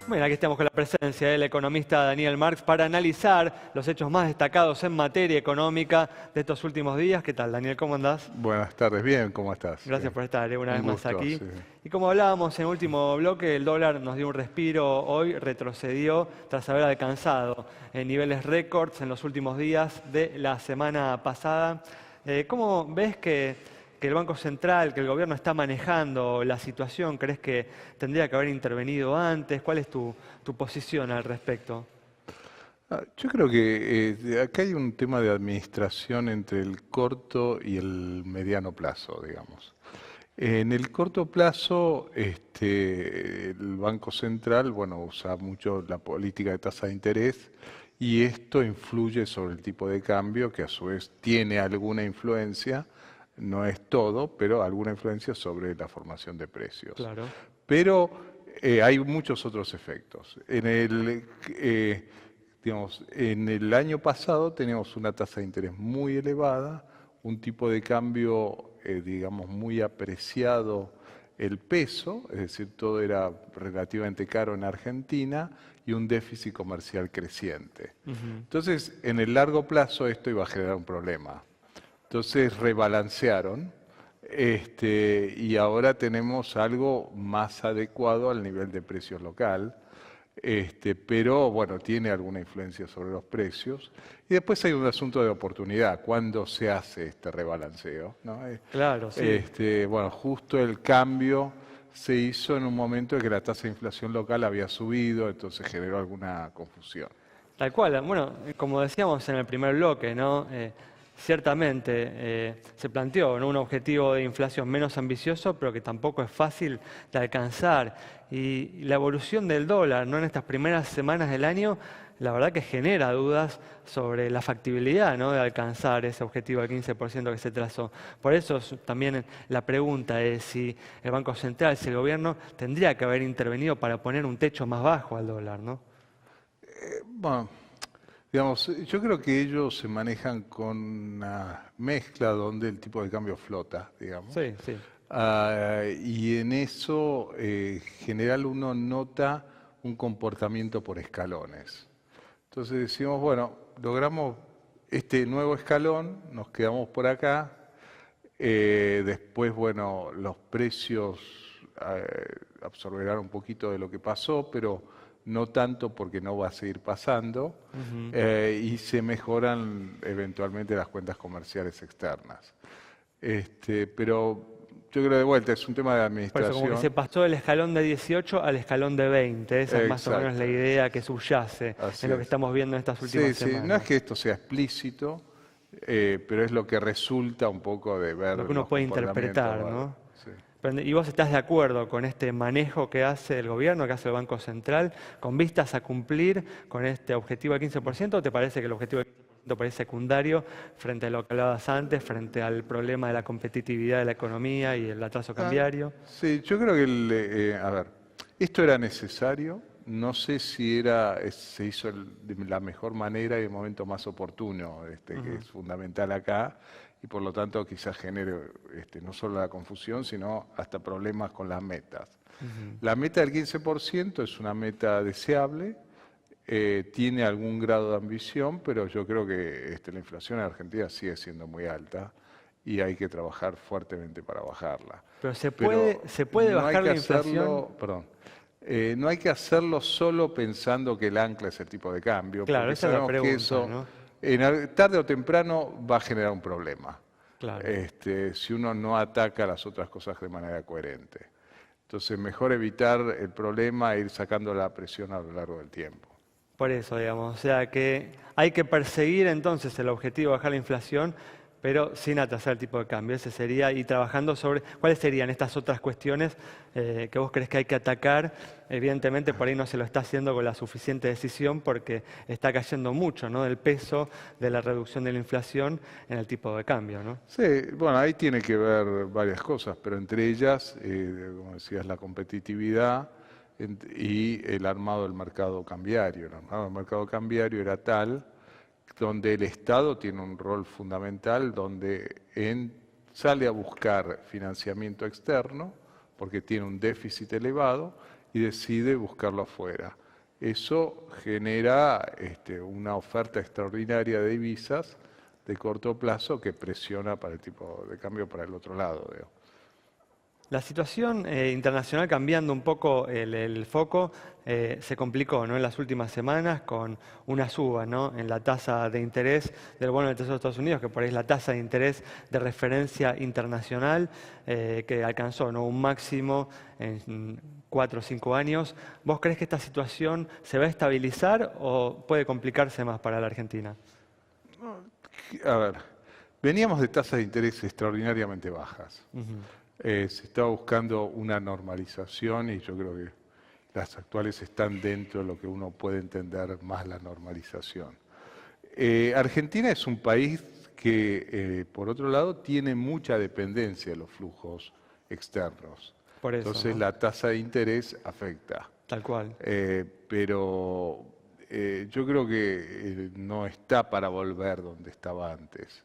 Bueno, aquí estamos con la presencia del economista Daniel Marx para analizar los hechos más destacados en materia económica de estos últimos días. ¿Qué tal, Daniel? ¿Cómo andás? Buenas tardes, bien, ¿cómo estás? Gracias por estar una Un vez más gusto, aquí. sí. Y como hablábamos en el último bloque, el dólar nos dio un respiro hoy, retrocedió tras haber alcanzado niveles récords en los últimos días de la semana pasada. ¿Cómo ves que el Banco Central, que el gobierno está manejando la situación? ¿Crees que tendría que haber intervenido antes? ¿Cuál es tu posición al respecto? Yo creo que acá hay un tema de administración entre el corto y el mediano plazo, digamos. En el corto plazo, el Banco Central, bueno, usa mucho la política de tasa de interés y esto influye sobre el tipo de cambio, que a su vez tiene alguna influencia, no es todo, pero alguna influencia sobre la formación de precios. Claro. Pero hay muchos otros efectos. Digamos, en el año pasado teníamos una tasa de interés muy elevada, un tipo de cambio, digamos, muy apreciado el peso, es decir, todo era relativamente caro en Argentina y un déficit comercial creciente. Ujú. Entonces, en el largo plazo esto iba a generar un problema. Entonces rebalancearon y ahora tenemos algo más adecuado al nivel de precios local, pero bueno, tiene alguna influencia sobre los precios. Y después hay un asunto de oportunidad, ¿cuándo se hace este rebalanceo? ¿No? Claro, sí. Bueno, justo el cambio se hizo en un momento en que la tasa de inflación local había subido, entonces generó alguna confusión. Tal cual. Bueno, como decíamos en el primer bloque, ¿no? Ciertamente se planteó, ¿no?, un objetivo de inflación menos ambicioso, pero que tampoco es fácil de alcanzar. Y la evolución del dólar, ¿no?, en estas primeras semanas del año, la verdad que genera dudas sobre la factibilidad, ¿no?, de alcanzar ese objetivo del 15% que se trazó. Por eso también la pregunta es si el Banco Central, si el gobierno tendría que haber intervenido para poner un techo más bajo al dólar, ¿no? Bueno, digamos, yo creo que ellos se manejan con una mezcla donde el tipo de cambio flota, digamos. Sí, sí. Y en eso, general, uno nota un comportamiento por escalones. Entonces decimos, bueno, logramos este nuevo escalón, nos quedamos por acá, después, bueno, los precios absorberán un poquito de lo que pasó, pero no tanto porque no va a seguir pasando, Ujú. y se mejoran eventualmente las cuentas comerciales externas. Pero yo creo de vuelta, es un tema de Por eso, como que se administración. pasó del escalón de 18 al escalón de 20. Esa es más o menos la Exacto, idea que subyace así en lo que es. estamos viendo en estas últimas Sí, sí, no es semanas. que esto sea explícito, pero es lo que resulta un poco de ver Lo que uno los puede comportamientos. interpretar, ¿no? Sí. ¿Y vos estás de acuerdo con este manejo que hace el gobierno, que hace el Banco Central, con vistas a cumplir con este objetivo del 15%? ¿O te parece que el objetivo del 15% parece secundario frente a lo que hablabas antes, frente al problema de la competitividad de la economía y el atraso Ah, cambiario? sí, yo creo que, a ver, esto era necesario, no sé si se hizo de la mejor manera y el momento más oportuno, que Ujú. es fundamental acá, y por lo tanto quizás genere no solo la confusión, sino hasta problemas con las metas. Ujú. La meta del 15% es una meta deseable, tiene algún grado de ambición, pero yo creo que la inflación en Argentina sigue siendo muy alta y hay que trabajar fuertemente para bajarla. Pero Pero se puede no hay bajar que la inflación. hacerlo, perdón, no hay que hacerlo solo pensando que el ancla es el tipo de cambio, Claro, porque esa es la sabemos que pregunta, eso ¿no? tarde o temprano va a generar un problema, Claro. si uno no ataca las otras cosas de manera coherente. Entonces, mejor evitar el problema e ir sacando la presión a lo largo del tiempo. Por eso, digamos, o sea que hay que perseguir entonces el objetivo de bajar la inflación, pero sin atrasar el tipo de cambio. Ese sería, y trabajando sobre cuáles serían estas otras cuestiones que vos crees que hay que atacar. Evidentemente por ahí no se lo está haciendo con la suficiente decisión porque está cayendo mucho, ¿no?, del peso de la reducción de la inflación en el tipo de cambio, ¿no? Sí, bueno, ahí tiene que ver varias cosas, pero entre ellas, como decías, la competitividad y el armado del mercado cambiario. El armado del mercado cambiario era tal donde el Estado tiene un rol fundamental, donde sale a buscar financiamiento externo, porque tiene un déficit elevado, y decide buscarlo afuera. Eso genera una oferta extraordinaria de divisas de corto plazo que presiona para el tipo de cambio para el otro lado. Digamos. La situación internacional, cambiando un poco el foco, se complicó, ¿no?, en las últimas semanas con una suba, ¿no?, en la tasa de interés del bono del Tesoro de Estados Unidos, que por ahí es la tasa de interés de referencia internacional, que alcanzó, ¿no?, un máximo en 4 o 5 años. ¿Vos crees que esta situación se va a estabilizar o puede complicarse más para la Argentina? A ver, veníamos de tasas de interés extraordinariamente bajas. Se estaba buscando una normalización y yo creo que las actuales están dentro de lo que uno puede entender más la normalización. Argentina es un país que, por otro lado, tiene mucha dependencia de los flujos externos. Por eso, Entonces, ¿no?, la tasa de interés afecta. tal cual. Pero yo creo que no está para volver donde estaba antes.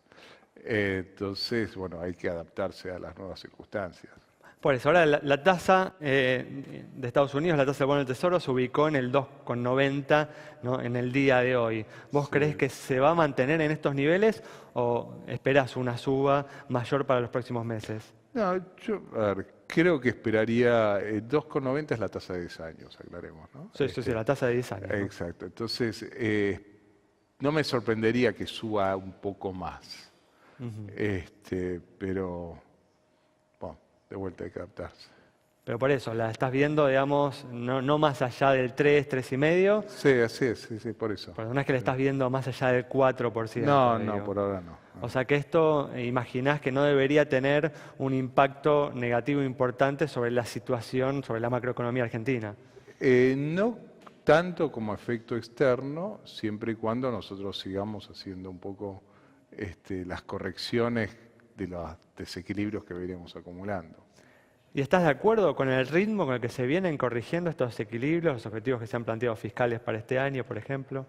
Entonces, bueno, hay que adaptarse a las nuevas circunstancias. Por eso, ahora la tasa de Estados Unidos, la tasa del bono del Tesoro, se ubicó en el 2,90, ¿no?, en el día de hoy. ¿Vos creés que se va a mantener en estos niveles o esperás una suba mayor para los próximos meses? No, yo, a ver, creo que esperaría, 2,90 es la tasa de 10 años, aclaremos, ¿no? Sí, la tasa de 10 años, ¿no? Exacto, entonces no me sorprendería que suba un poco más. Pero, bueno, de vuelta hay que adaptarse. Pero por eso, la estás viendo, digamos, no más allá del 3, 3,5. Sí, así es, sí, por eso. Pero no es que le estás viendo más allá del 4%. No, por ahora no. O sea que esto, imaginás que no debería tener un impacto negativo importante sobre la situación, sobre la macroeconomía argentina. No tanto como efecto externo, siempre y cuando nosotros sigamos haciendo un poco las correcciones de los desequilibrios que veníamos acumulando. ¿Y estás de acuerdo con el ritmo con el que se vienen corrigiendo estos desequilibrios, los objetivos que se han planteado fiscales para este año, por ejemplo?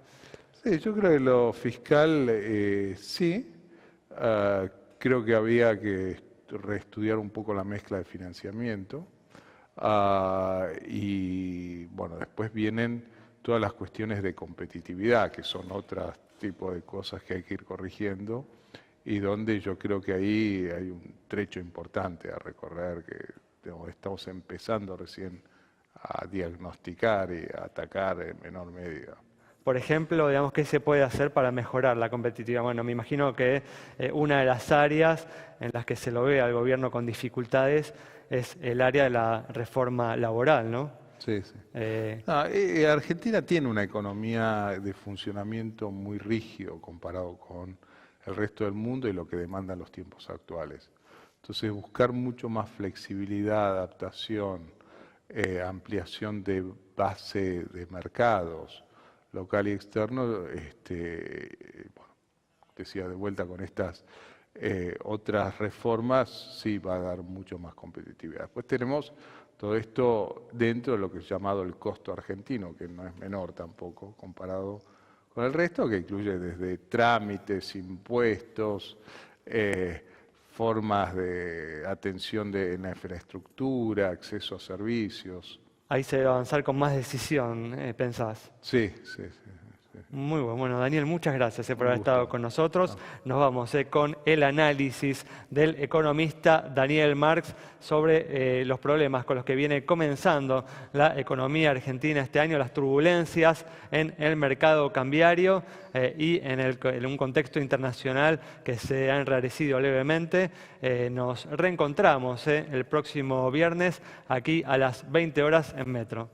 Sí, yo creo que lo fiscal sí. Creo que había que reestudiar un poco la mezcla de financiamiento. Y bueno, después vienen todas las cuestiones de competitividad, que son otro tipo de cosas que hay que ir corrigiendo y donde yo creo que ahí hay un trecho importante a recorrer que digamos, estamos empezando recién a diagnosticar y a atacar en menor medida. Por ejemplo, digamos, ¿qué se puede hacer para mejorar la competitividad? Bueno, me imagino que una de las áreas en las que se lo ve al gobierno con dificultades es el área de la reforma laboral, ¿no? Sí. Argentina tiene una economía de funcionamiento muy rígido comparado con el resto del mundo y lo que demandan los tiempos actuales. Entonces, buscar mucho más flexibilidad, adaptación, ampliación de base de mercados, local y externo, bueno, decía de vuelta con estas otras reformas, sí va a dar mucho más competitividad. Después tenemos todo esto dentro de lo que es llamado el costo argentino, que no es menor tampoco comparado con el resto, que incluye desde trámites, impuestos, formas de atención en la infraestructura, acceso a servicios. Ahí se debe avanzar con más decisión, pensás. Sí. Muy bueno. Bueno, Daniel, muchas gracias por haber estado con nosotros. Nos vamos con el análisis del economista Daniel Marx sobre los problemas con los que viene comenzando la economía argentina este año, las turbulencias en el mercado cambiario y en un contexto internacional que se ha enrarecido levemente. Nos reencontramos el próximo viernes aquí a las 20 horas en Metro.